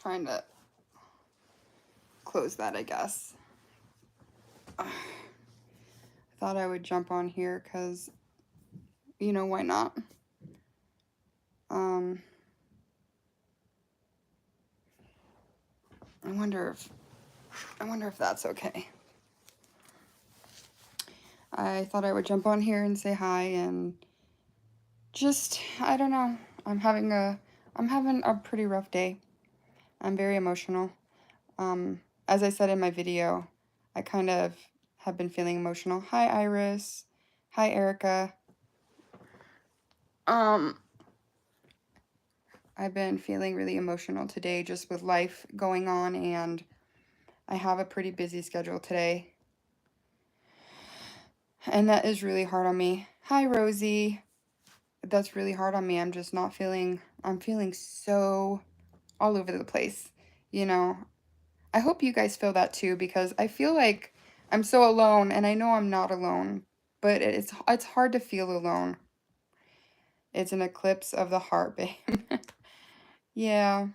trying to close that, I guess. I thought I would jump on here because, you know, why not? I wonder if that's okay. I thought I would jump on here and say hi and just, I don't know. I'm having a pretty rough day. I'm very emotional. As I said in my video, I kind of have been feeling emotional. Hi, Iris. Hi, Erica. I've been feeling really emotional today just with life going on, and I have a pretty busy schedule today. And that is really hard on me. Hi, Rosie. That's really hard on me. I'm just not feeling, I'm feeling so all over the place, you know. I hope you guys feel that too, because I feel like I'm so alone, and I know I'm not alone, but it's hard to feel alone. It's an eclipse of the heart, babe. Yeah.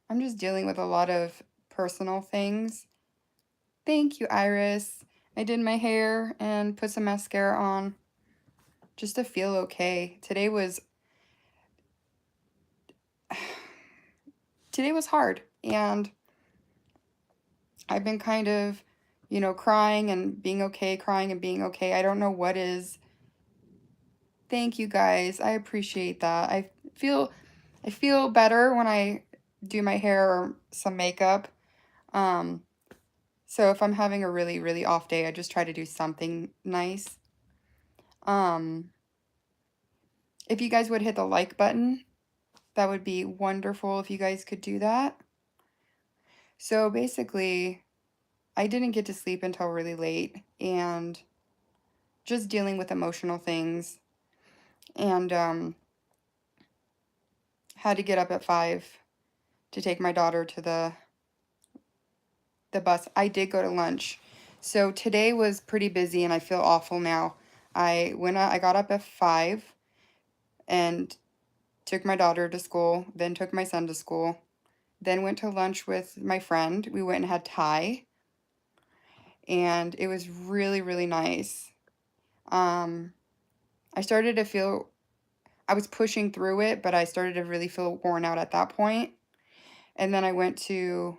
I'm just dealing with a lot of personal things. Thank you, Iris. I did my hair and put some mascara on just to feel okay. Today was hard, and I've been kind of, you know, crying and being okay, crying and being okay. I don't know what is. Thank you guys. I appreciate that. I feel better when I do my hair or some makeup. So if I'm having a really, really off day, I just try to do something nice. If you guys would hit the like button, that would be wonderful if you guys could do that. So basically, I didn't get to sleep until really late, and just dealing with emotional things, and had to get up at 5 to take my daughter to the bus. I did go to lunch. So today was pretty busy, and I feel awful now. I got up at 5 and took my daughter to school, then took my son to school, then went to lunch with my friend. We went and had Thai, and it was really, really nice. I started to feel, I was pushing through it, but I started to really feel worn out at that point. And then I went to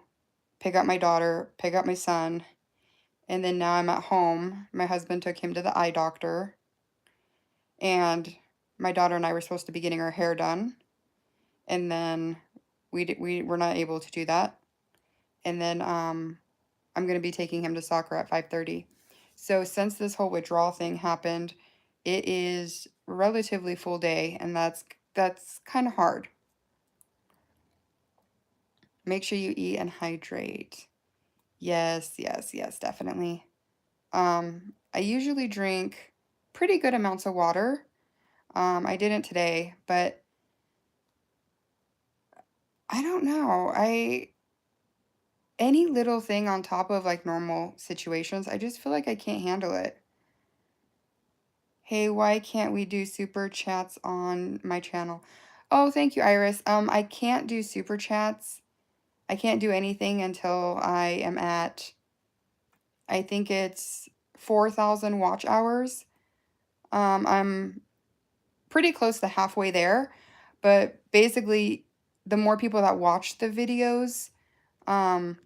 pick up my daughter, pick up my son, and then now I'm at home. My husband took him to the eye doctor, and my daughter and I were supposed to be getting our hair done, and then we were not able to do that. And then I'm going to be taking him to soccer at 5:30. So since this whole withdrawal thing happened, it is relatively full day, and that's kind of hard. Make sure you eat and hydrate. Yes, yes, yes, definitely. I usually drink pretty good amounts of water. I didn't today, but I don't know. Any little thing on top of like normal situations, I just feel like I can't handle it. Hey, why can't we do super chats on my channel? Oh, thank you, Iris. I can't do super chats. I can't do anything until I am at, I think it's 4,000 watch hours. I'm pretty close to halfway there, but basically, the more people that watch the videos, the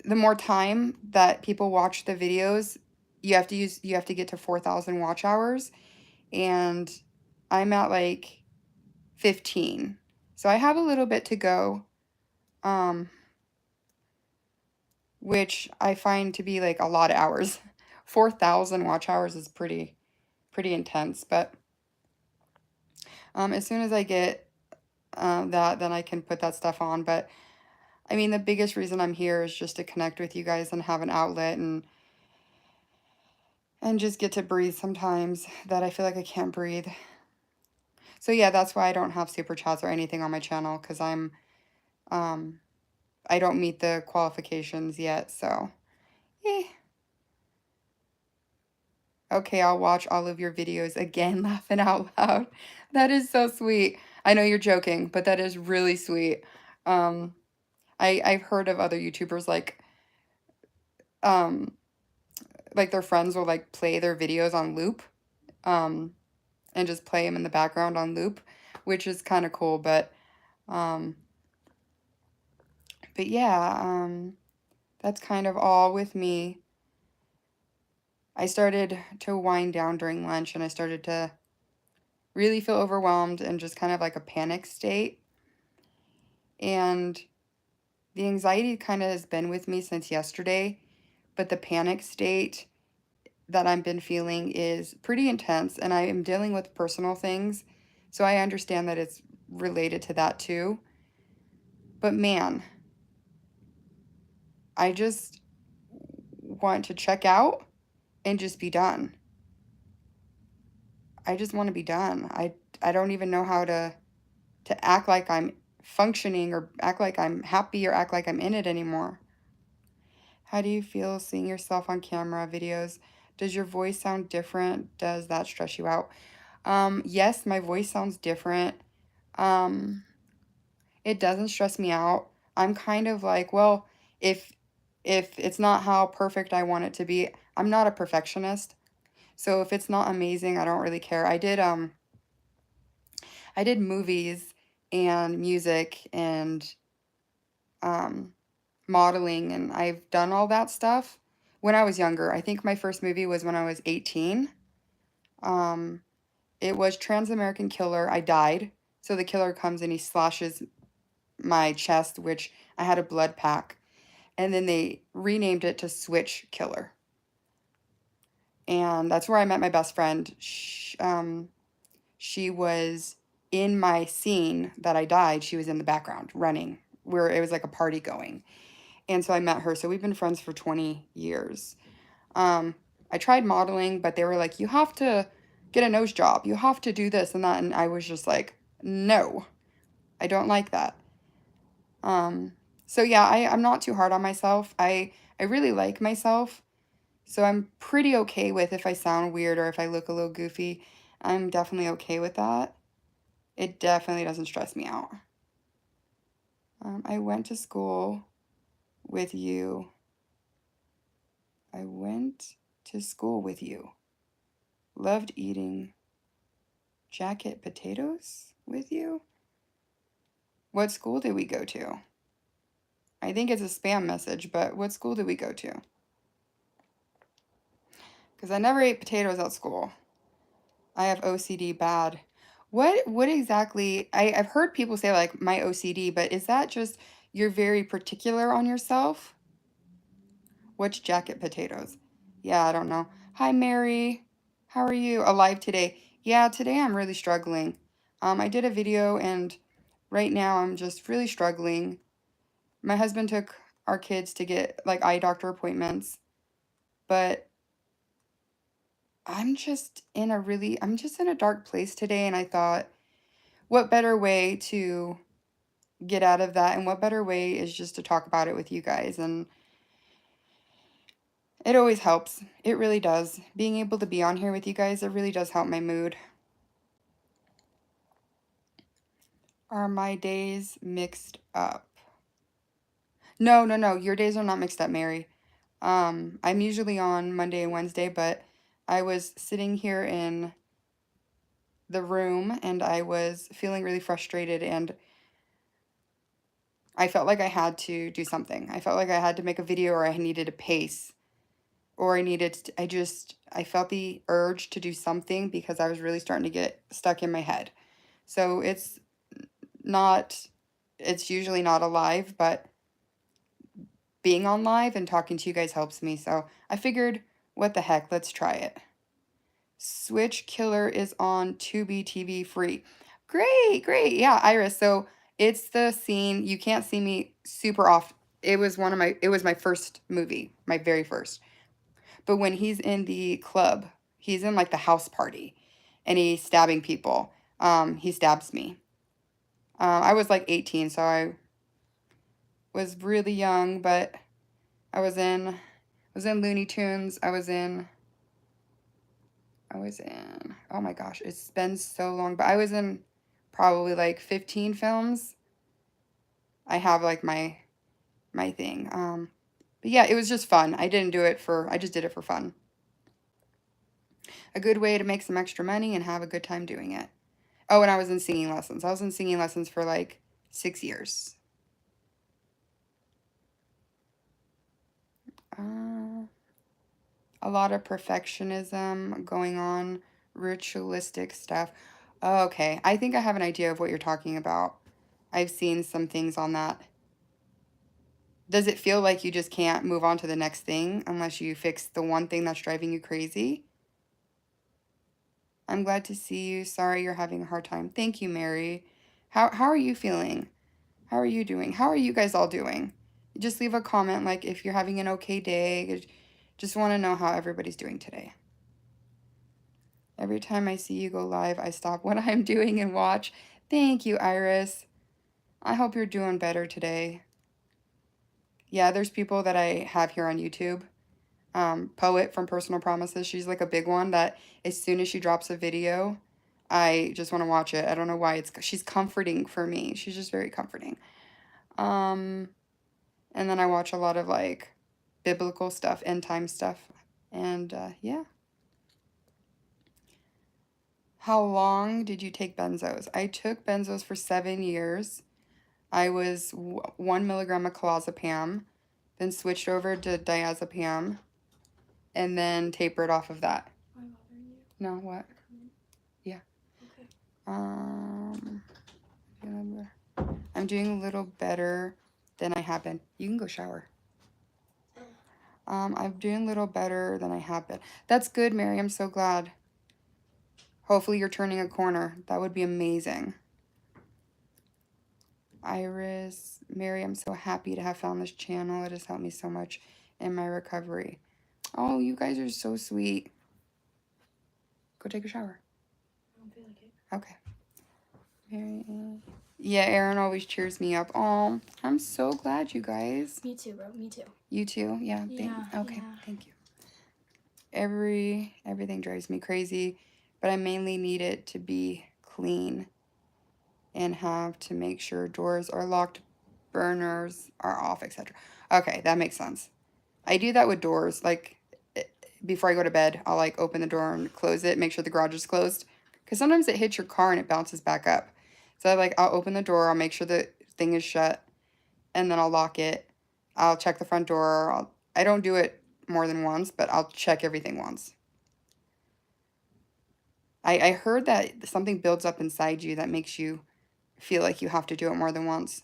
more time that people watch the videos, you have to get to 4,000 watch hours, and I'm at like 15. So I have a little bit to go, which I find to be like a lot of hours. 4,000 watch hours is pretty intense, but as soon as I get that, then I can put that stuff on. But I mean, the biggest reason I'm here is just to connect with you guys and have an outlet, and just get to breathe sometimes that I feel like I can't breathe. So yeah, that's why I don't have super chats or anything on my channel, because I don't meet the qualifications yet, so eh. Okay, I'll watch all of your videos again, laughing out loud. That is so sweet. I know you're joking, but that is really sweet. Um, I've heard of other YouTubers um, like their friends will like play their videos on loop, um, and just play them in the background on loop, which is kind of cool. Um, but yeah, that's kind of all with me. I started to wind down during lunch, and I started to really feel overwhelmed and just kind of like a panic state. And the anxiety kind of has been with me since yesterday, but the panic state that I've been feeling is pretty intense, and I am dealing with personal things, so I understand that it's related to that too. But man, I just want to check out and just be done. I just want to be done. I don't even know how to act like I'm functioning or act like I'm happy or act like I'm in it anymore. How do you feel seeing yourself on camera videos? Does your voice sound different? Does that stress you out? Yes, my voice sounds different. Um, it doesn't stress me out. I'm kind of like, well, if if it's not how perfect I want it to be, I'm not a perfectionist. So if it's not amazing, I don't really care. I did movies and music and um modeling, and I've done all that stuff when I was younger. I think my first movie was when I was 18. Um it was Trans-American Killer. I died. So the killer comes and he slashes my chest, which I had a blood pack. And then they renamed it to Switch Killer. And that's where I met my best friend. She was in my scene that I died. She was in the background running, where it was like a party going. And so I met her. So we've been friends for 20 years. Um, I tried modeling, but they were like, you have to get a nose job. You have to do this and that. And I was just like, no, I don't like that. Um, so yeah, I'm not too hard on myself. I really like myself. So I'm pretty okay with if I sound weird or if I look a little goofy. I'm definitely okay with that. It definitely doesn't stress me out. I went to school with you. I went to school with you. Loved eating jacket potatoes with you. What school did we go to? I think it's a spam message, but what school did we go to? Because I never ate potatoes at school. I have OCD bad. What exactly, I've heard people say like my OCD, but is that just you're very particular on yourself? What's jacket potatoes? Yeah, I don't know. Hi Mary. How are you? Alive today? Yeah, today I'm really struggling. I did a video and right now I'm just really struggling. My husband took our kids to get like eye doctor appointments, but I'm just in a dark place today, and I thought, what better way to get out of that, and what better way is just to talk about it with you guys, and it always helps. It really does. Being able to be on here with you guys, it really does help my mood. Are my days mixed up? No, no, no. Your days are not mixed up, Mary. I'm usually on Monday and Wednesday, but I was sitting here in the room and I was feeling really frustrated and I felt like I had to do something. I felt like I had to make a video or I needed a pace or I felt the urge to do something because I was really starting to get stuck in my head. So not, it's usually not a live, but being on live and talking to you guys helps me. So I figured, what the heck, let's try it. Switch Killer is on Tubi TV free. Great, great. Yeah, Iris. So it's the scene, you can't see me super off. It was my first movie, my very first. But when he's in the club, he's in like the house party and he's stabbing people. He stabs me. I was like 18, so I was really young, but I was in Looney Tunes. Oh my gosh, it's been so long, but I was in probably like 15 films. I have like my thing. But yeah, it was just fun. I just did it for fun. A good way to make some extra money and have a good time doing it. Oh, and I was in singing lessons. I was in singing lessons for like 6 years. A lot of perfectionism going on, ritualistic stuff. Oh, okay, I think I have an idea of what you're talking about. I've seen some things on that. Does it feel like you just can't move on to the next thing unless you fix the one thing that's driving you crazy? I'm glad to see you. Sorry you're having a hard time. Thank you, Mary. How are you feeling? How are you doing? How are you guys all doing? Just leave a comment like if you're having an okay day. Just want to know how everybody's doing today. Every time I see you go live, I stop what I'm doing and watch. Thank you, Iris. I hope you're doing better today. Yeah, there's people that I have here on YouTube. Poet from Personal Promises. She's like a big one that as soon as she drops a video, I just want to watch it. I don't know why. She's comforting for me. She's just very comforting. And then I watch a lot of like biblical stuff, end time stuff. And yeah. How long did you take benzos? I took benzos for 7 years. I was 1 milligram of clozapam, then switched over to diazepam, and then tapered off of that. Am I bothering you? No, what? Yeah. Okay. I'm doing a little better than I have been. You can go shower. I'm doing a little better than I have been. That's good, Mary. I'm so glad. Hopefully you're turning a corner. That would be amazing. Iris, Mary, I'm so happy to have found this channel. It has helped me so much in my recovery. Oh, you guys are so sweet. Go take a shower. I don't feel like it. Okay. Mary, yeah, Aaron always cheers me up. Oh, I'm so glad, you guys. Me too, bro. Me too. You too? Yeah. Okay. Yeah. Thank you. Everything drives me crazy, but I mainly need it to be clean and have to make sure doors are locked, burners are off, etc. Okay, that makes sense. I do that with doors. Like before I go to bed, I'll like open the door and close it, make sure the garage is closed, because sometimes it hits your car and it bounces back up. So I'll open the door, I'll make sure the thing is shut, and then I'll lock it. I'll check the front door. I don't do it more than once, but I'll check everything once. I heard that something builds up inside you that makes you feel like you have to do it more than once.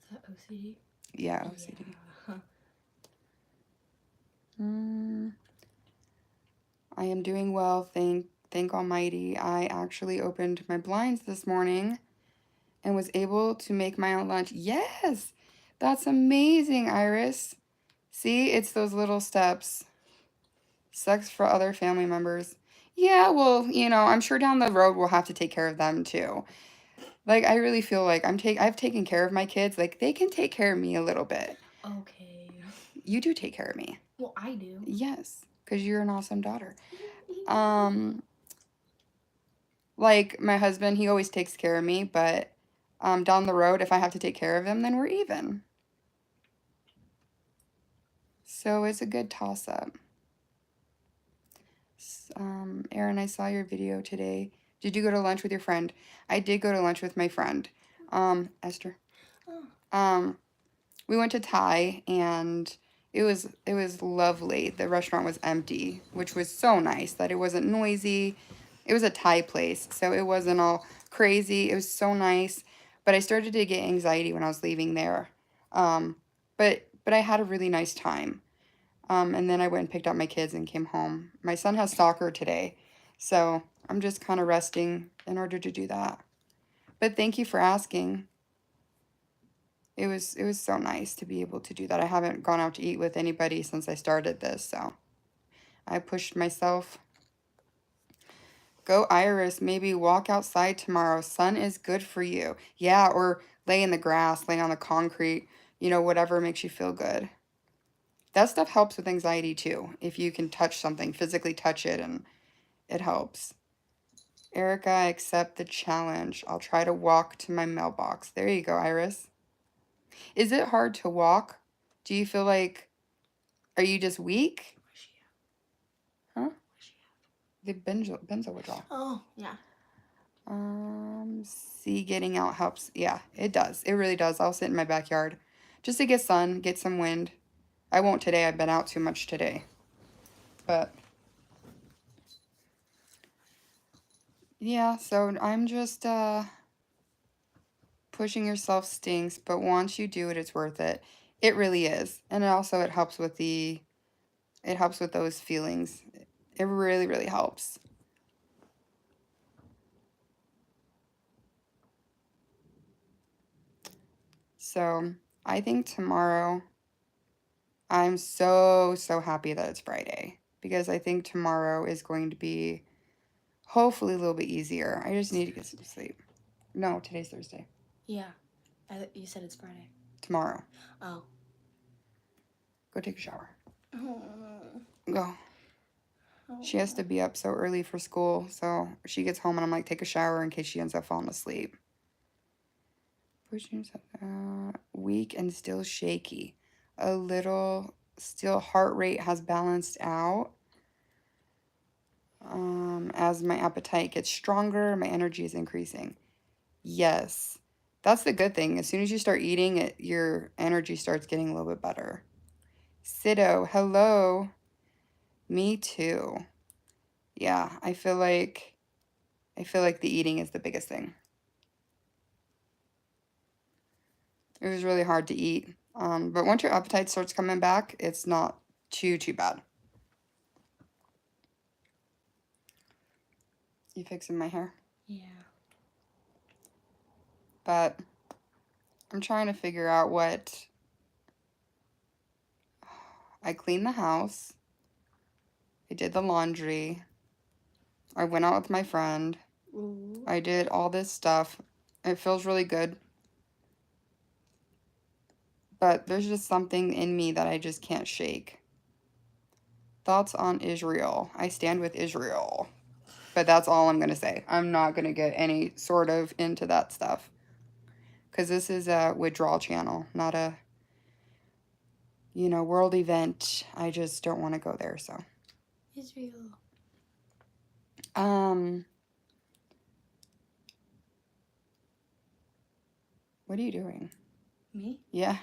Is that OCD? Yeah, OCD. Yeah. I am doing well, thank Almighty. I actually opened my blinds this morning and was able to make my own lunch. Yes, that's amazing, Iris. See, it's those little steps. Sucks for other family members. Yeah, well, I'm sure down the road we'll have to take care of them too. Like, I really feel like I've taken care of my kids. Like, they can take care of me a little bit. Okay. You do take care of me. Well, I do. Yes, because you're an awesome daughter. Like, my husband, he always takes care of me, but down the road, if I have to take care of him, then we're even. So it's a good toss-up. Aaron, I saw your video today. Did you go to lunch with your friend? I did go to lunch with my friend, Esther. We went to Thai, and it was lovely. The restaurant was empty, which was so nice that it wasn't noisy. It was a Thai place, so it wasn't all crazy. It was so nice, but I started to get anxiety when I was leaving there. But I had a really nice time. And then I went and picked up my kids and came home. My son has soccer today, so I'm just kind of resting in order to do that. But thank you for asking. It was so nice to be able to do that. I haven't gone out to eat with anybody since I started this, so I pushed myself. Go Iris, maybe walk outside tomorrow. Sun is good for you. Yeah, or lay in the grass, lay on the concrete, whatever makes you feel good. That stuff helps with anxiety too. If you can touch something, physically touch it, and it helps. Erica, I accept the challenge. I'll try to walk to my mailbox. There you go, Iris. Is it hard to walk? Do you feel like, are you just weak? Where's she at? Huh? Where's she at? The benzo withdrawal. Oh, yeah. See, getting out helps. Yeah, it does. It really does. I'll sit in my backyard just to get sun, get some wind. I won't today. I've been out too much today. But yeah, so I'm just pushing yourself stinks, but once you do it, it's worth it. It really is. And also it helps with those feelings. It really, really helps. So I think tomorrow, I'm so, so happy that it's Friday because I think tomorrow is going to be hopefully a little bit easier. I just need to get some sleep. No, today's Thursday. Yeah. You said it's Friday. Tomorrow. Oh. Go take a shower. Oh. Go. She has to be up so early for school, so she gets home and I'm like, take a shower in case she ends up falling asleep. Pushing yourself weak and still shaky. A little, still heart rate has balanced out. As my appetite gets stronger, my energy is increasing. Yes, that's the good thing. As soon as you start eating, your energy starts getting a little bit better. Sido, hello. Me too. Yeah, I feel like the eating is the biggest thing. It was really hard to eat. But once your appetite starts coming back, it's not too bad. You fixing my hair? Yeah. But I'm trying to figure out what... I cleaned the house. I did the laundry. I went out with my friend. Ooh. I did all this stuff. It feels really good. But there's just something in me that I just can't shake. Thoughts on Israel. I stand with Israel. But that's all I'm going to say. I'm not going to get any sort of into that stuff. Because this is a withdrawal channel, not a, world event. I just don't want to go there, so. Israel. What are you doing? Me? Yeah.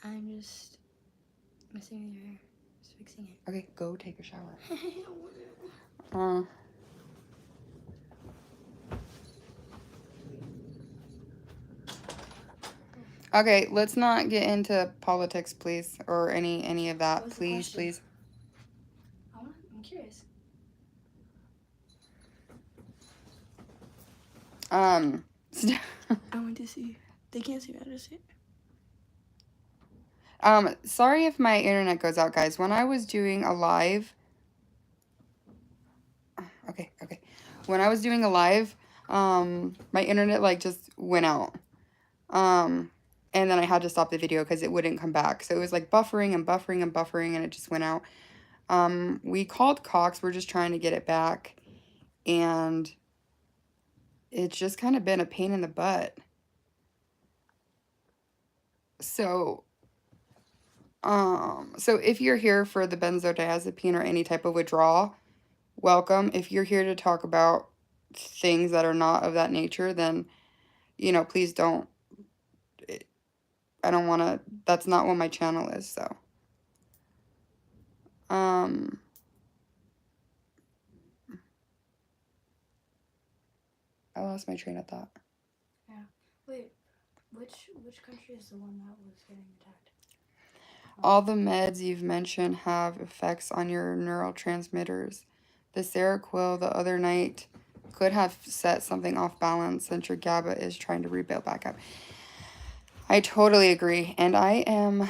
I'm just messing with your hair. Just fixing it. Okay, go take a shower. I don't want to. Okay, let's not get into politics, please, or any of that. What's the Please, question? please. I'm curious. I want to see. They can't see me. I just see. Sorry if my internet goes out, guys. When I was doing a live, okay. When I was doing a live, my internet like just went out. And then I had to stop the video because it wouldn't come back. So it was like buffering and buffering and buffering, and it just went out. We called Cox. We're just trying to get it back, and it's just kind of been a pain in the butt. So if you're here for the benzodiazepine or any type of withdrawal, welcome. If you're here to talk about things that are not of that nature, then, please don't. I don't want to, that's not what my channel is, so. I lost my train of thought. Yeah. Wait. Which country is the one that was getting attacked? All the meds you've mentioned have effects on your neurotransmitters. The Seroquel the other night could have set something off balance since your GABA is trying to rebuild back up. I totally agree. And I am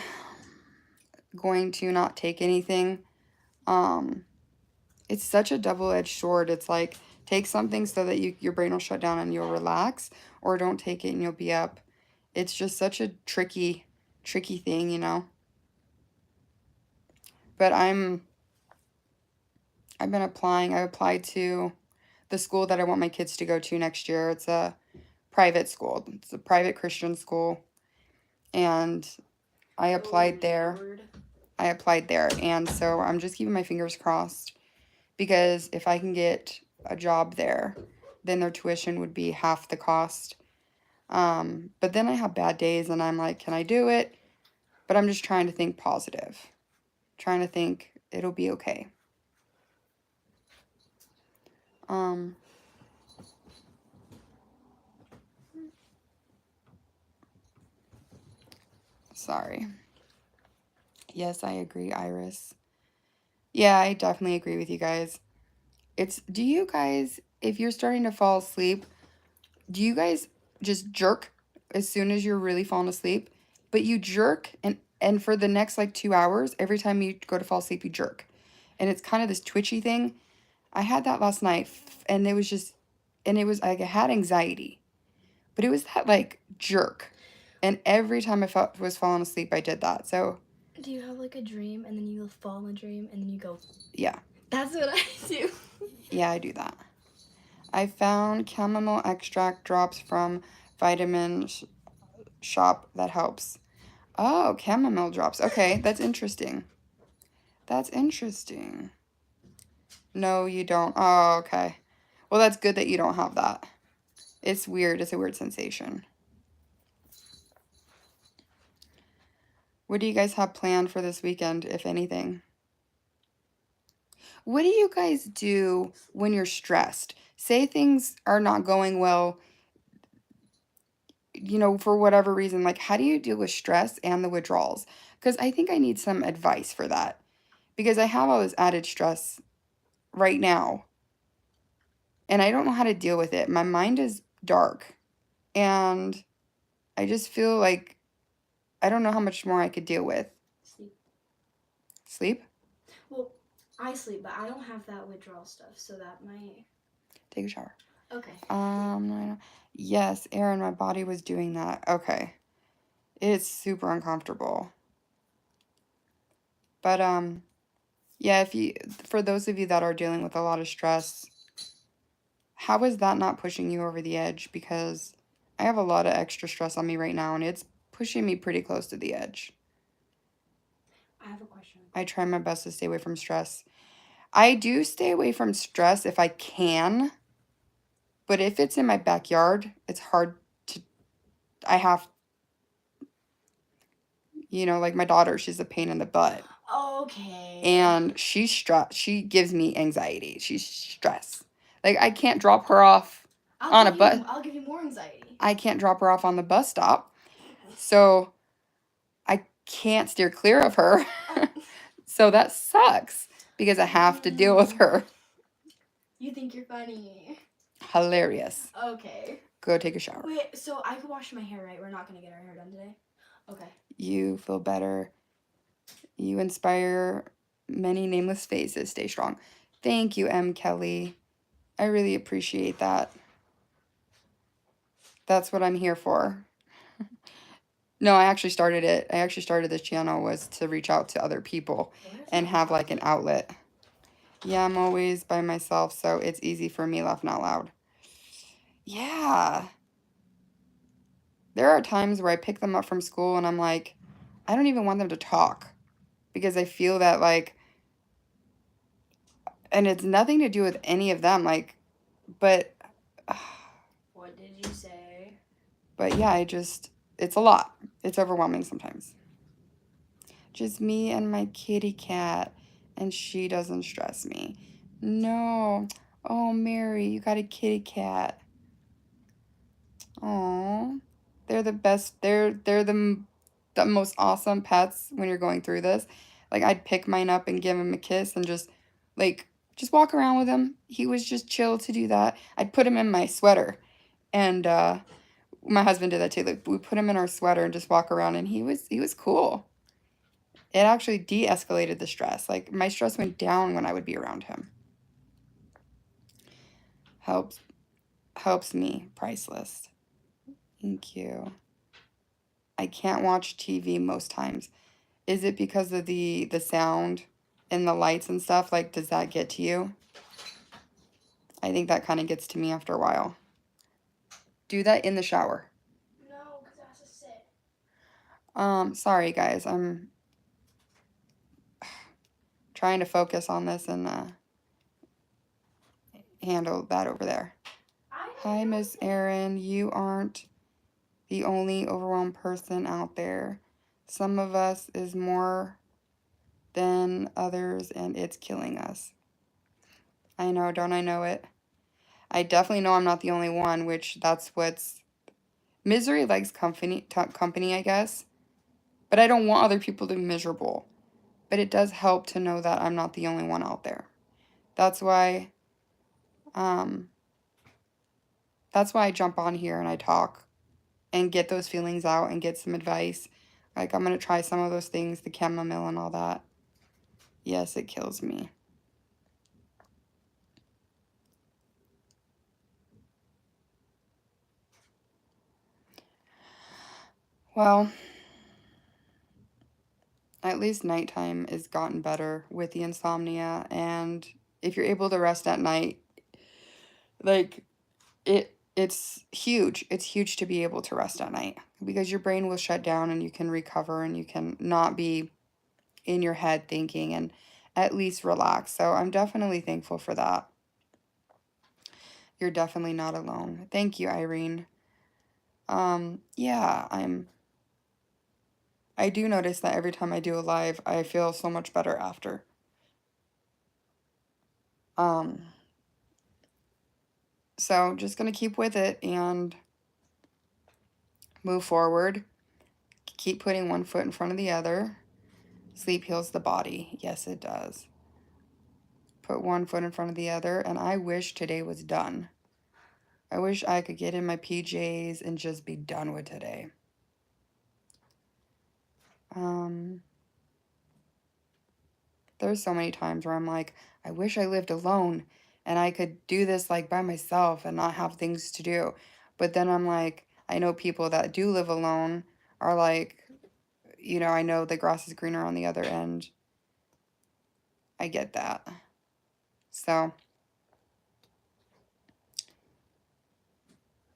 going to not take anything. It's such a double-edged sword. It's like, take something so that your brain will shut down and you'll relax, or don't take it and you'll be up. It's just such a tricky thing, But I've been applying. I applied to the school that I want my kids to go to next year. It's a private school. It's a private Christian school. And I applied there. Lord. I applied there. And so I'm just keeping my fingers crossed, because if I can get a job there, then their tuition would be half the cost. But then I have bad days and I'm like, can I do it? But I'm just trying to think positive. Trying to think it'll be okay. Sorry. Yes, I agree, Iris. Yeah, I definitely agree with you guys. Do you guys, if you're starting to fall asleep, do you guys just jerk as soon as you're really falling asleep? But you jerk, and for the next like 2 hours, every time you go to fall asleep, you jerk. And it's kind of this twitchy thing. I had that last night, and it was like I had anxiety, but it was that like jerk. And every time I was falling asleep, I did that. So, Do you have like a dream and then you fall in a dream and then you go? yeah. That's what I do. Yeah, I do that. I found chamomile extract drops from vitamin shop that helps. Oh, chamomile drops. Okay, that's interesting. That's interesting. No, you don't. Oh, okay. Well, that's good that you don't have that. It's weird. It's a weird sensation. What do you guys have planned for this weekend, if anything? What do you guys do when you're stressed? Say things are not going well, for whatever reason. Like, how do you deal with stress and the withdrawals? Because I think I need some advice for that. Because I have all this added stress right now, and I don't know how to deal with it. My mind is dark, and I just feel like I don't know how much more I could deal with. Sleep. Sleep? Well, I sleep, but I don't have that withdrawal stuff, so that might... Take a shower. Okay. Yes, Aaron, my body was doing that. Okay. It's super uncomfortable. But, yeah, for those of you that are dealing with a lot of stress, how is that not pushing you over the edge? Because I have a lot of extra stress on me right now, and it's pushing me pretty close to the edge. I have a question. I try my best to stay away from stress. I do stay away from stress if I can, but if it's in my backyard, it's hard to, I have, like my daughter, she's a pain in the butt. Okay. And she's stressed. She gives me anxiety. She's stressed. Like, I can't drop her off on a bus. I'll give you more anxiety. I can't drop her off on the bus stop. So I can't steer clear of her. So that sucks because I have to deal with her. You think you're funny. Hilarious. Okay. Go take a shower. Wait, so I could wash my hair, right? We're not going to get our hair done today? Okay. You feel better. You inspire many nameless faces. Stay strong. Thank you, M. Kelly. I really appreciate that. That's what I'm here for. No, I actually started it. I actually started this channel was to reach out to other people and have like an outlet. Yeah, I'm always by myself, so it's easy for me laughing out loud. Yeah. There are times where I pick them up from school and I'm like, I don't even want them to talk because I feel that like, and it's nothing to do with any of them, like, but. What did you say? But yeah, it's a lot. It's overwhelming sometimes. Just me and my kitty cat, and she doesn't stress me. No. Oh, Mary, you got a kitty cat. Oh, they're the best. They're the most awesome pets when you're going through this. Like, I'd pick mine up and give him a kiss and just walk around with him. He was just chill to do that. I'd put him in my sweater, and my husband did that too. Like, we put him in our sweater and just walk around, and he was cool. It actually de-escalated the stress. Like, my stress went down when I would be around him. Helps me. Priceless. Thank you. I can't watch TV most times. Is it because of the sound and the lights and stuff? Like, does that get to you? I think that kind of gets to me after a while. Do that in the shower. No, because it has to sit. Sorry guys, I'm trying to focus on this and handle that over there. Hi, Miss Erin. You aren't the only overwhelmed person out there. Some of us is more than others, and it's killing us. I know, don't I know it? I definitely know I'm not the only one, which that's what's... Misery likes company, I guess. But I don't want other people to be miserable. But it does help to know that I'm not the only one out there. That's why I jump on here and I talk and get those feelings out and get some advice. Like, I'm going to try some of those things, the chamomile and all that. Yes, it kills me. Well, at least nighttime has gotten better with the insomnia. And if you're able to rest at night, like, it's huge. It's huge to be able to rest at night because your brain will shut down and you can recover and you can not be in your head thinking and at least relax. So I'm definitely thankful for that. You're definitely not alone. Thank you, Irene. Yeah, I do notice that every time I do a live, I feel so much better after. So just gonna keep with it and move forward. Keep putting one foot in front of the other. Sleep heals the body. Yes, it does. Put one foot in front of the other, and I wish today was done. I wish I could get in my PJs and just be done with today. There's so many times where I'm like, I wish I lived alone and I could do this like by myself and not have things to do. But then I'm like, I know people that do live alone are like, you know, I know the grass is greener on the other end. I get that. So,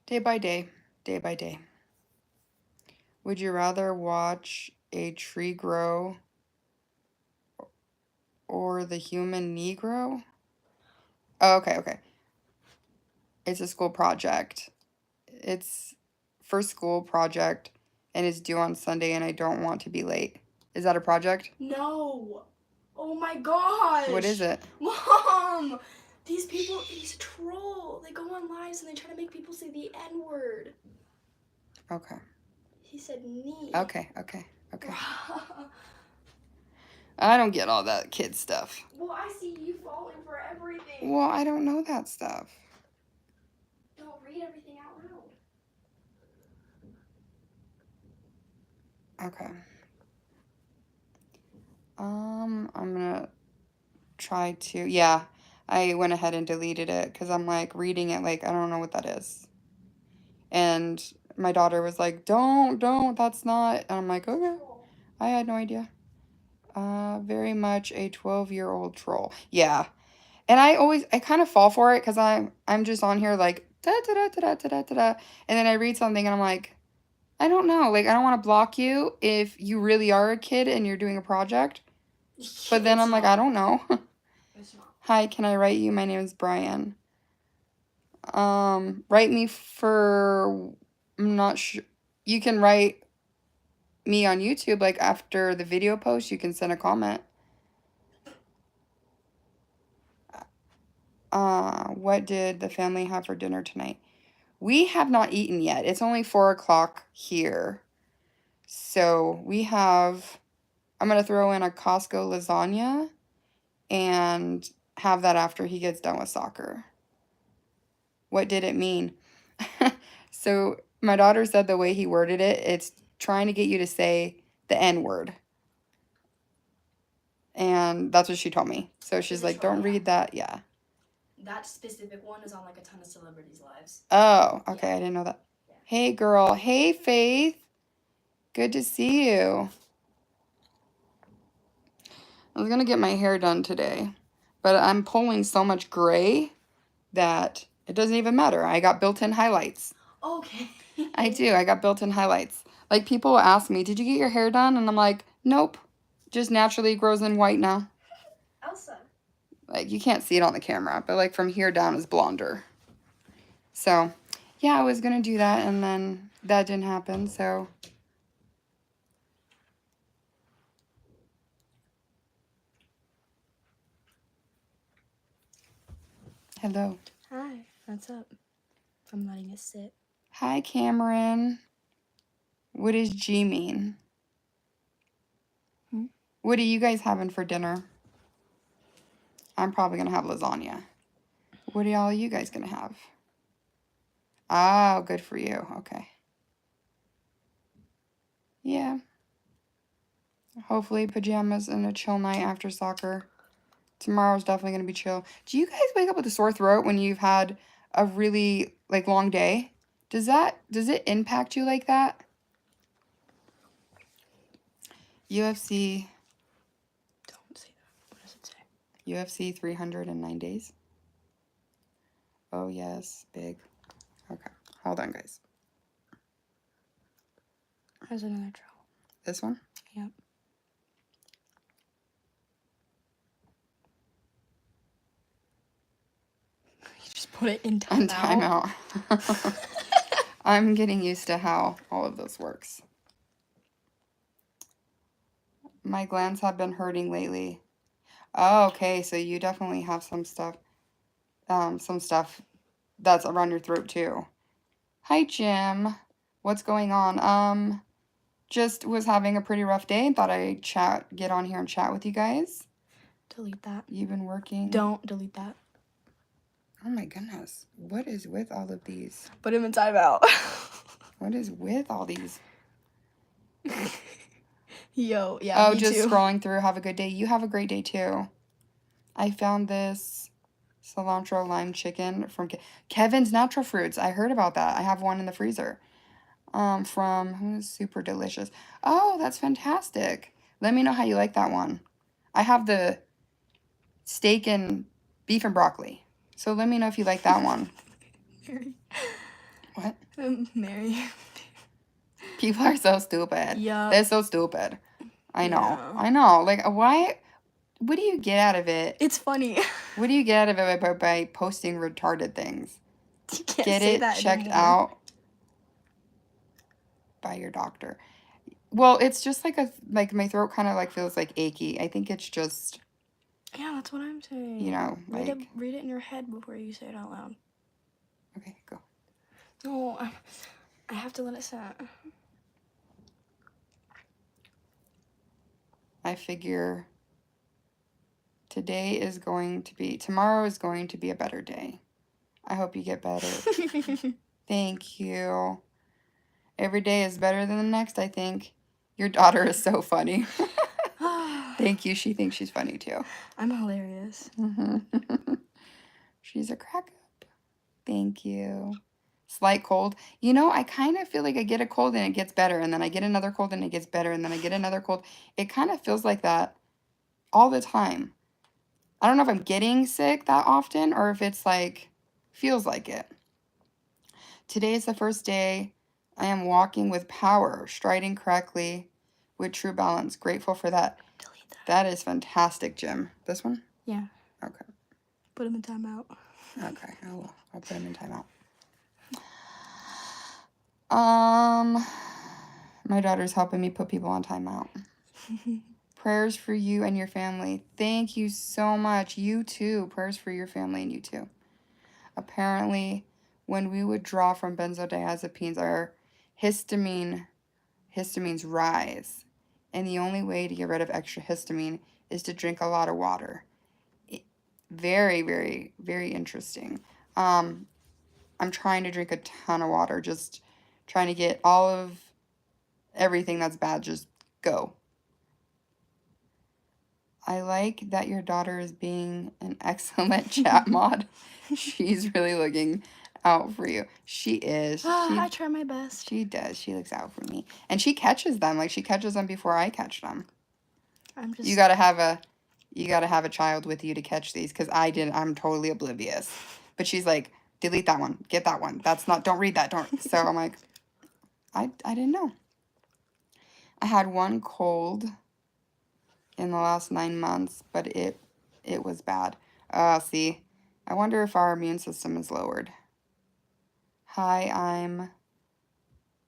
day by day, day by day. Would you rather watch a tree grow or the human Negro? Oh, okay. It's a school project. It's for school project and it's due on Sunday and I don't want to be late. Is that a project? No. Oh my gosh. What is it? Mom! These people, he's a troll. They go on lives and they try to make people say the N-word. Okay. He said knee. Okay. I don't get all that kid stuff. Well, I see you falling for everything. Well, I don't know that stuff. Don't read everything out loud. Okay. I'm gonna try to, yeah, I went ahead and deleted it because I'm like reading it like I don't know what that is. And my daughter was like, don't, that's not, and I'm like, okay. I had no idea. Very much a 12-year-old troll. Yeah. And I kind of fall for it because I'm just on here like, da da da da da da da da. And then I read something and I'm like, I don't know. Like, I don't want to block you if you really are a kid and you're doing a project. But then I'm like, I don't know. Hi, can I write you? My name is Brian. Write me for, I'm not sure. You can write me on YouTube, like after the video post, you can send a comment. What did the family have for dinner tonight? We have not eaten yet. It's only 4 o'clock here. So we have, I'm going to throw in a Costco lasagna and have that after he gets done with soccer. What did it mean? So my daughter said the way he worded it, it's trying to get you to say the N word. And that's what she told me. So she's like, don't read that. Yeah. That specific one is on like a ton of celebrities' lives. Oh, okay. Yeah. I didn't know that. Yeah. Hey, girl. Hey, Faith. Good to see you. I was going to get my hair done today, but I'm pulling so much gray that it doesn't even matter. I got built-in highlights. Okay. I do. I got built-in highlights. Like, people will ask me, did you get your hair done? And I'm like, nope. Just naturally grows in white now. Elsa. Like, you can't see it on the camera, but, like, from here down is blonder. So, yeah, I was going to do that, and then that didn't happen, so. Hello. Hi. What's up? I'm letting it sit. Hi, Cameron. What does G mean? What are you guys having for dinner? I'm probably going to have lasagna. What are all you guys going to have? Oh, good for you. Okay. Yeah. Hopefully pajamas and a chill night after soccer. Tomorrow's definitely going to be chill. Do you guys wake up with a sore throat when you've had a really, like, long day? Does it impact you like that? UFC. Don't say that. What does it say? UFC 309 days. Oh, yes. Big. Okay. Hold on, guys. There's another trowel. This one? Yep. You just put it in timeout. On timeout. I'm getting used to how all of this works. My glands have been hurting lately. Oh, okay. So you definitely have some stuff that's around your throat too. Hi, Jim. What's going on? Just was having a pretty rough day and thought I'd get on here and chat with you guys. Delete that. You've been working. Don't delete that. Oh my goodness. What is with all of these? Put him in timeout. What is with all these? Yo, yeah, Oh, me just too. scrolling through. Have a good day. You have a great day too. I found this cilantro lime chicken from Kevin's Natural Fruits. I heard about that. I have one in the freezer. From super delicious. Oh, that's fantastic. Let me know how you like that one. I have the steak and beef and broccoli. So let me know if you like that one. Mary. What? Mary. People are so stupid. Yeah. They're so stupid. I know. Yeah. I know. Like, why? What do you get out of it? It's funny. What do you get out of it by posting retarded things? You can't Get say it that checked anymore. out by your doctor. Well, it's just like my throat kind of like feels like achy. I think it's just, Yeah, that's what I'm saying. you know, read like. it in your head before you say it out loud. Okay, go. No, I have to let it sit. I figure tomorrow is going to be a better day. I hope you get better. Thank you. Every day is better than the next, I think. Your daughter is so funny. Thank you. She thinks she's funny too. I'm hilarious. She's a crack up. Thank you. Slight cold. You know, I kind of feel like I get a cold and it gets better, and then I get another cold and it gets better, and then I get another cold. It kind of feels like that all the time. I don't know if I'm getting sick that often or if it's like, feels like it. Today is the first day I am walking with power, striding correctly with true balance. Grateful for that. Delete that. That is fantastic, Jim. This one? Yeah. Okay. Put him in timeout. Okay, I'll put him in timeout. My daughter's helping me put people on timeout. Prayers for you and your family. Thank you so much. You too. Prayers for your family and you too. Apparently, when we withdraw from benzodiazepines, our histamines rise. And the only way to get rid of extra histamine is to drink a lot of water. Very, very, very interesting. I'm trying to drink a ton of water, just trying to get all of everything that's bad, just go. I like that your daughter is being an excellent chat mod. She's really looking out for you. She is. I try my best. She does. She looks out for me. And she catches them. Like, she catches them before I catch them. You gotta have a child with you to catch these, because I'm totally oblivious. But she's like, delete that one. Get that one. That's not, don't read that. Don't. So I'm like, I didn't know. I had one cold in the last 9 months, but it was bad. See, I wonder if our immune system is lowered. Hi, I'm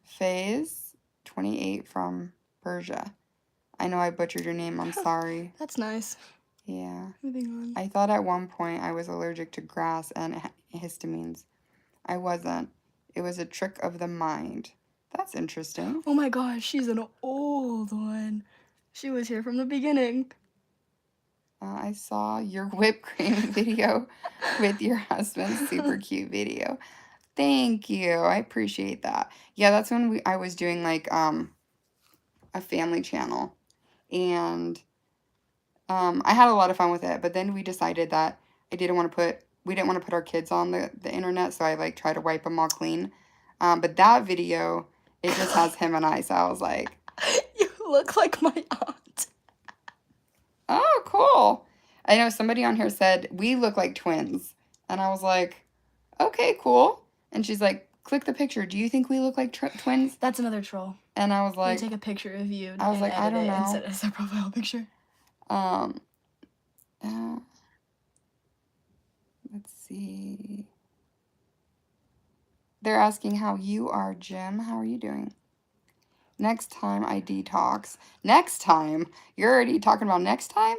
Faze, 28 from Persia. I know I butchered your name. I'm sorry. That's nice. Yeah. Moving on. I thought at one point I was allergic to grass and histamines. I wasn't. It was a trick of the mind. That's interesting. Oh my gosh, she's an old one. She was here from the beginning. I saw your whipped cream video with your husband's super cute video. Thank you. I appreciate that. Yeah, that's when I was doing like a family channel, and I had a lot of fun with it. But then we decided that we didn't want to put our kids on the internet, so I like try to wipe them all clean. But that video, it just has him and I. So I was like, You look like my aunt. oh, cool. I know somebody on here said we look like twins, and I was like, okay, cool. And she's like, click the picture. Do you think we look like twins? That's another troll. And I was like, You take a picture of you. I was like, I don't know. And set it as their profile picture. Let's see. They're asking how you are, Jim. How are you doing? Next time I detox. Next time? You're already talking about next time?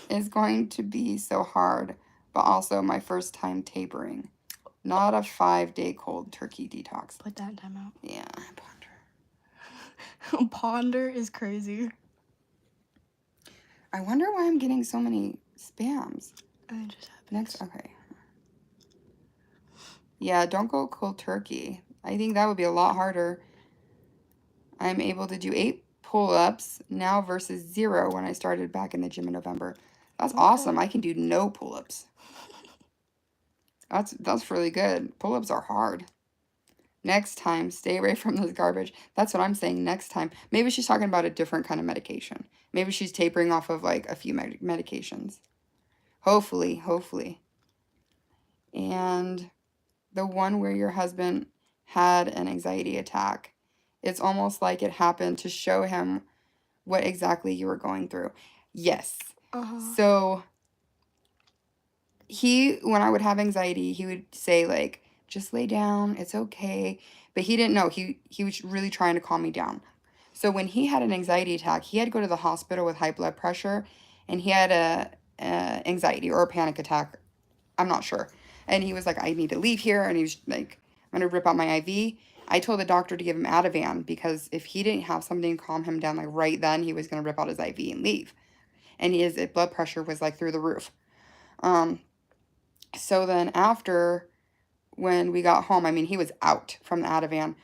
Is going to be so hard, but also my first time tapering. Not a 5-day cold turkey detox. Put that in timeout. Yeah, Ponder. Ponder is crazy. I wonder why I'm getting so many spams. It just happens. Next, okay. Yeah, don't go cold turkey. I think that would be a lot harder. I'm able to do 8 pull-ups now versus 0 when I started back in the gym in November. That's awesome. I can do no pull-ups. That's really good. Pull-ups are hard. Next time, stay away from this garbage. That's what I'm saying, next time. Maybe she's talking about a different kind of medication. Maybe she's tapering off of like a few medications. Hopefully. And the one where your husband had an anxiety attack. It's almost like it happened to show him what exactly you were going through. Yes. So when I would have anxiety, he would say like, just lay down, it's okay. But he didn't know. He was really trying to calm me down. So when he had an anxiety attack, he had to go to the hospital with high blood pressure, and he had a anxiety or a panic attack. I'm not sure. And he was like, I need to leave here. And he was like, I'm going to rip out my IV. I told the doctor to give him Ativan, because if he didn't have something to calm him down like right then, he was going to rip out his IV and leave. And his blood pressure was like through the roof. So then after, when we got home, I mean, he was out from the Ativan.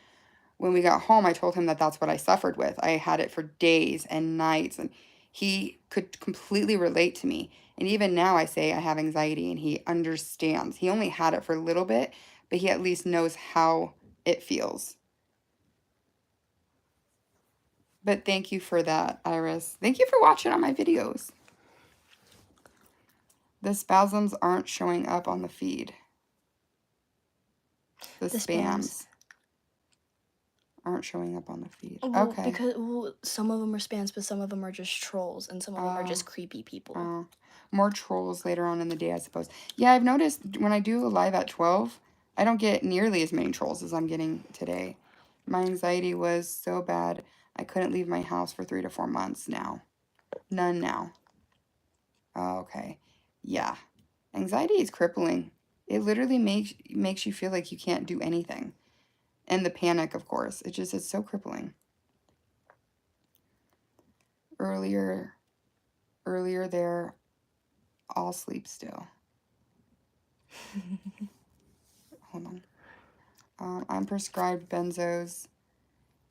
When we got home, I told him that that's what I suffered with. I had it for days and nights, and he could completely relate to me. And even now I say I have anxiety, and he understands. He only had it for a little bit, but he at least knows how it feels. But thank you for that, Iris. Thank you for watching all my videos. The spasms aren't showing up on the feed. The spams aren't showing up on the feed. Well, Okay. Because some of them are spams, but some of them are just trolls, and some of them are just creepy people. More trolls later on in the day, I suppose. Yeah, I've noticed when I do a live at 12, I don't get nearly as many trolls as I'm getting today. My anxiety was so bad, I couldn't leave my house for 3 to 4 months now. None now. Oh, okay. Yeah. Anxiety is crippling. It literally makes you feel like you can't do anything. And the panic, of course. It's so crippling. Earlier there, I'll sleep still. Hold on. I'm prescribed benzos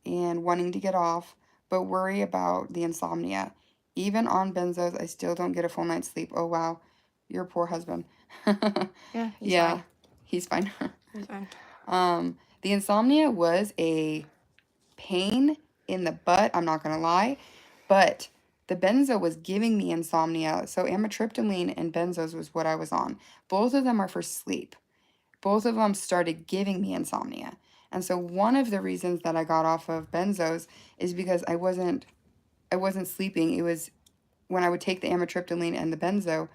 and wanting to get off, but worry about the insomnia. Even on benzos, I still don't get a full night's sleep. Oh, wow. Your poor husband. Yeah, he's fine. He's fine. The insomnia was a pain in the butt, I'm not going to lie, but the benzo was giving me insomnia. So amitriptyline and benzos was what I was on. Both of them are for sleep. both of them started giving me insomnia. And so one of the reasons that I got off of benzos is because I wasn't sleeping. It was when I would take the amitriptyline and the benzo,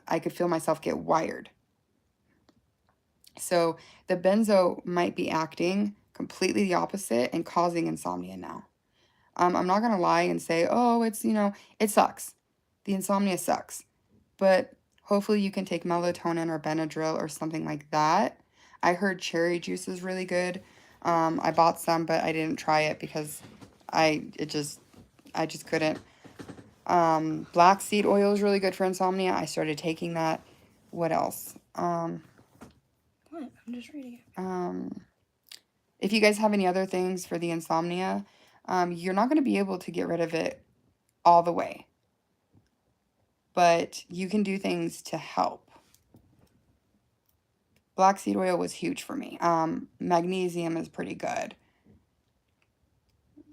I could feel myself get wired. So the benzo might be acting completely the opposite and causing insomnia now. I'm not going to lie and say, oh, it's, it sucks. The insomnia sucks. But hopefully you can take melatonin or Benadryl or something like that. I heard cherry juice is really good. I bought some, but I didn't try it because I just couldn't. Black seed oil is really good for insomnia. I started taking that. What else? What? I'm just reading it. If you guys have any other things for the insomnia, you're not going to be able to get rid of it all the way. But you can do things to help. Black seed oil was huge for me. Magnesium is pretty good.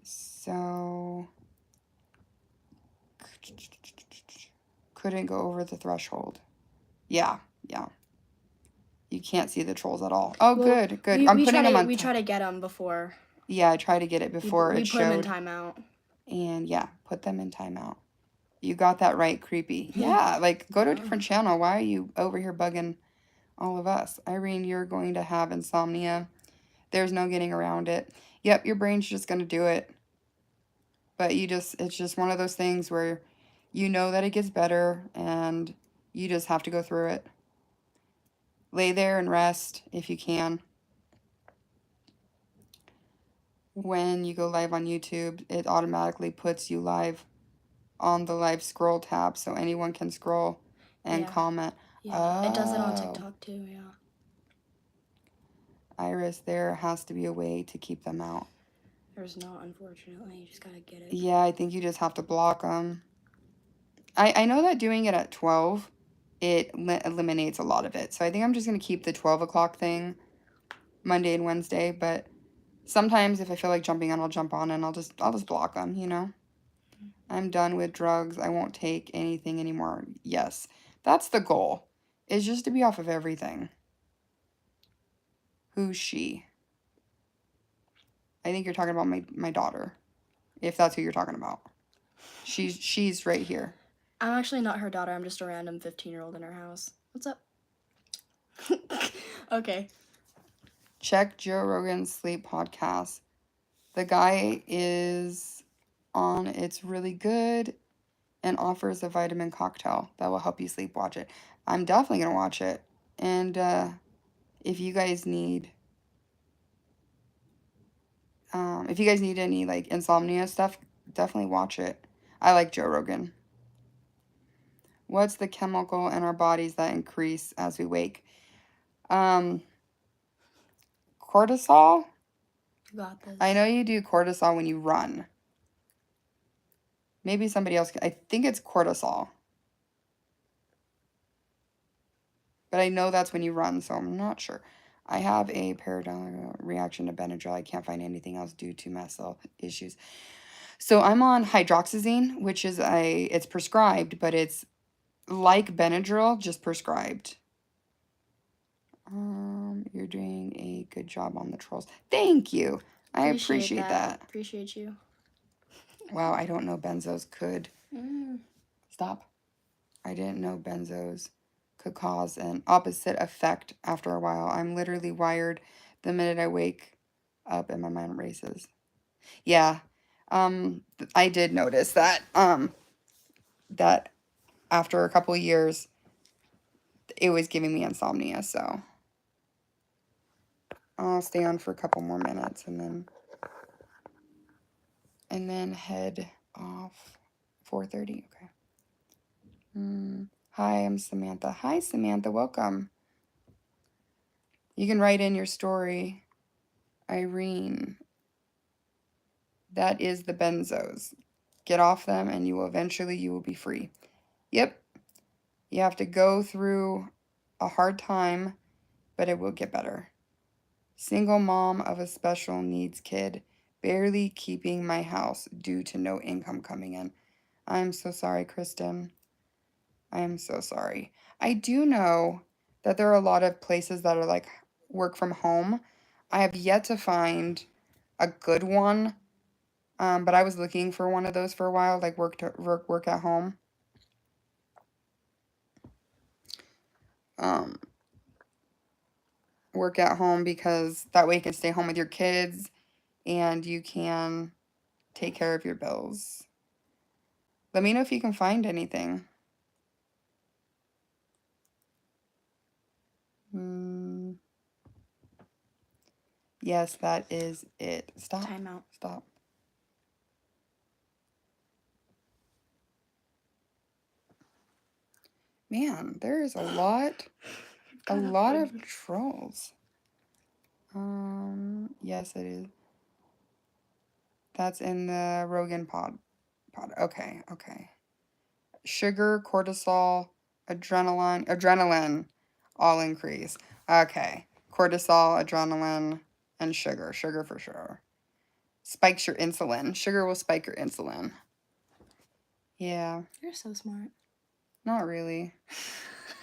So, couldn't go over the threshold. Yeah. You can't see the trolls at all. Oh, well, good. I'm putting them on. We try to get them before. Yeah, I try to get it before it showed. We put them in timeout. And yeah, put them in timeout. You got that right, creepy. Yeah, like go to a different channel. Why are you over here bugging all of us? Irene, you're going to have insomnia. There's no getting around it. Yep, your brain's just going to do it. But it's just one of those things where you know that it gets better and you just have to go through it. Lay there and rest if you can. When you go live on YouTube, it automatically puts you live on the live scroll tab so anyone can scroll and comment. Yeah, it does it on TikTok too, yeah. Iris, there has to be a way to keep them out. There's not, unfortunately. You just gotta get it. Yeah, I think you just have to block them. I know that doing it at 12, it eliminates a lot of it. So I think I'm just going to keep the 12 o'clock thing Monday and Wednesday. But sometimes if I feel like jumping on, I'll jump on and I'll just block them, I'm done with drugs. I won't take anything anymore. Yes, that's the goal, is just to be off of everything. Who's she? I think you're talking about my daughter, if that's who you're talking about. She's right here. I'm actually not her daughter. I'm just a random 15-year-old in her house. What's up? Okay. Check Joe Rogan's sleep podcast. The guy is on. It's really good and offers a vitamin cocktail that will help you sleep. Watch it. I'm definitely going to watch it. And if you guys need any like insomnia stuff, definitely watch it. I like Joe Rogan. What's the chemical in our bodies that increase as we wake? Cortisol? You got this. I know you do cortisol when you run. Maybe somebody else. I think it's cortisol. But I know that's when you run, so I'm not sure. I have a paradigm reaction to Benadryl. I can't find anything else due to mast cell issues. So I'm on hydroxyzine, which is it's prescribed, but it's like Benadryl, just prescribed. You're doing a good job on the trolls. Thank you. I appreciate that. Appreciate you. Wow, I don't know benzos could. Stop. I didn't know benzos could cause an opposite effect after a while. I'm literally wired the minute I wake up and my mind races. Yeah. I did notice that that after a couple years it was giving me insomnia, so I'll stay on for a couple more minutes and then head off. 4:30. Okay. Hi, I'm Samantha. Hi, Samantha. Welcome. You can write in your story. Irene. That is the benzos. Get off them and you will be free. Yep. You have to go through a hard time, but it will get better. Single mom of a special needs kid, barely keeping my house due to no income coming in. I'm so sorry, Kristen. I am so sorry. I do know that there are a lot of places that are like work from home. I have yet to find a good one, but I was looking for one of those for a while, like work at home. Um, Work at home because that way you can stay home with your kids and you can take care of your bills. Let me know if you can find anything. Yes, that is it. Stop. Timeout. Stop. Man, there is a lot of trolls. Yes, it is. That's in the Rogan pod. Okay. Sugar, cortisol, adrenaline, all increase. Okay. Cortisol, adrenaline, and sugar. Sugar for sure. Spikes your insulin. Sugar will spike your insulin. Yeah. You're so smart. Not really.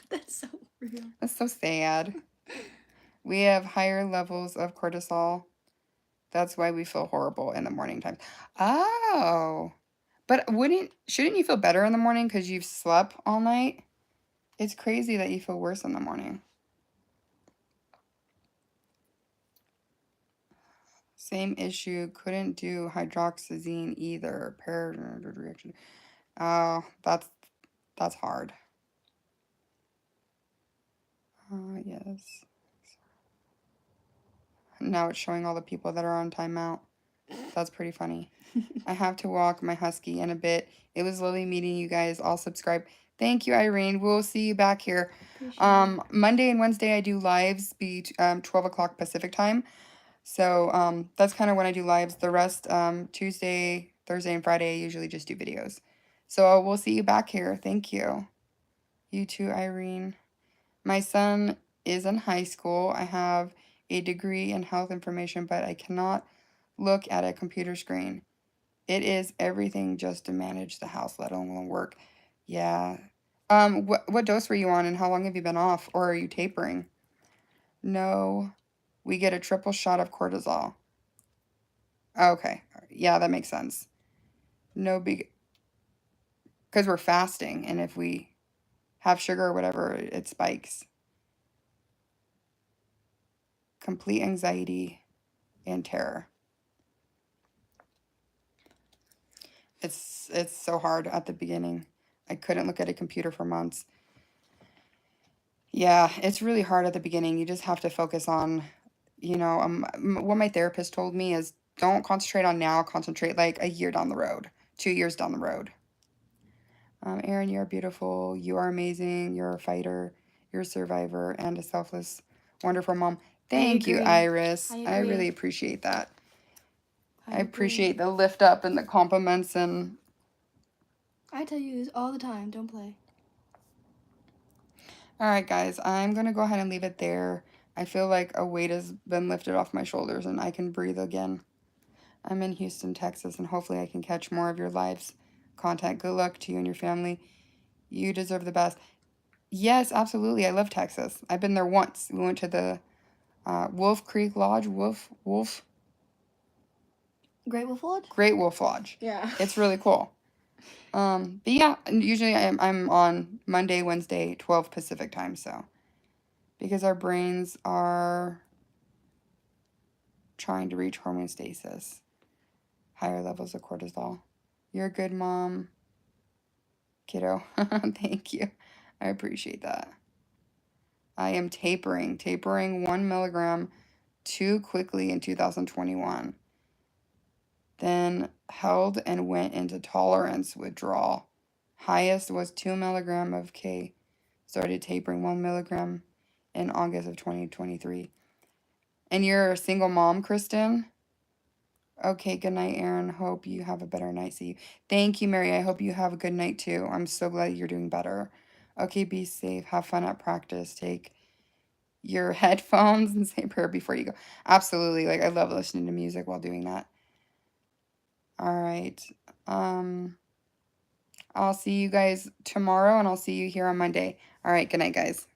That's so real. That's so sad. We have higher levels of cortisol. That's why we feel horrible in the morning time. Oh. But shouldn't you feel better in the morning because you've slept all night? It's crazy that you feel worse in the morning. Same issue. Couldn't do hydroxyzine either. Reaction. Oh, that's hard. Yes. Now it's showing all the people that are on timeout. That's pretty funny. I have to walk my husky in a bit. It was lovely meeting you guys. I'll subscribe. Thank you, Irene. We'll see you back here. Monday and Wednesday I do lives, 12 o'clock Pacific time. So that's kind of when I do lives. The rest, Tuesday, Thursday, and Friday, I usually just do videos. So we'll see you back here. Thank you. You too, Irene. My son is in high school. I have a degree in health information, but I cannot look at a computer screen. It is everything just to manage the house, let alone work. Yeah. What dose were you on and how long have you been off? Or are you tapering? No. We get a triple shot of cortisol. Okay. Yeah, that makes sense. No big... Because we're fasting, and if we have sugar or whatever, it spikes. Complete anxiety and terror. It's so hard at the beginning. I couldn't look at a computer for months. Yeah, it's really hard at the beginning. You just have to focus on, what my therapist told me is don't concentrate on now, concentrate like a year down the road, 2 years down the road. Erin, you're beautiful. You are amazing. You're a fighter. You're a survivor and a selfless, wonderful mom. Thank you, Iris. I really appreciate that. I appreciate the lift up and the compliments and... I tell you this all the time. Don't play. All right, guys. I'm going to go ahead and leave it there. I feel like a weight has been lifted off my shoulders and I can breathe again. I'm in Houston, Texas, and hopefully I can catch more of your lives content. Good luck to you and your family. You deserve the best. Yes, absolutely. I love Texas. I've been there once. We went to the Wolf Creek Lodge. Great Wolf Lodge? Great Wolf Lodge. Yeah. It's really cool. But yeah, usually I'm on Monday, Wednesday, 12 Pacific time, so. Because our brains are trying to reach homeostasis. Higher levels of cortisol. You're a good mom, kiddo. Thank you. I appreciate that. I am tapering 1 milligram too quickly in 2021. Then held and went into tolerance withdrawal. Highest was 2 milligram of K. Started tapering 1 milligram in August of 2023. And you're a single mom, Kristen? Okay, good night, Erin. Hope you have a better night. See you. Thank you, Mary. I hope you have a good night, too. I'm so glad you're doing better. Okay, be safe. Have fun at practice. Take your headphones and say a prayer before you go. Absolutely. Like, I love listening to music while doing that. All right. I'll see you guys tomorrow, and I'll see you here on Monday. All right, good night, guys.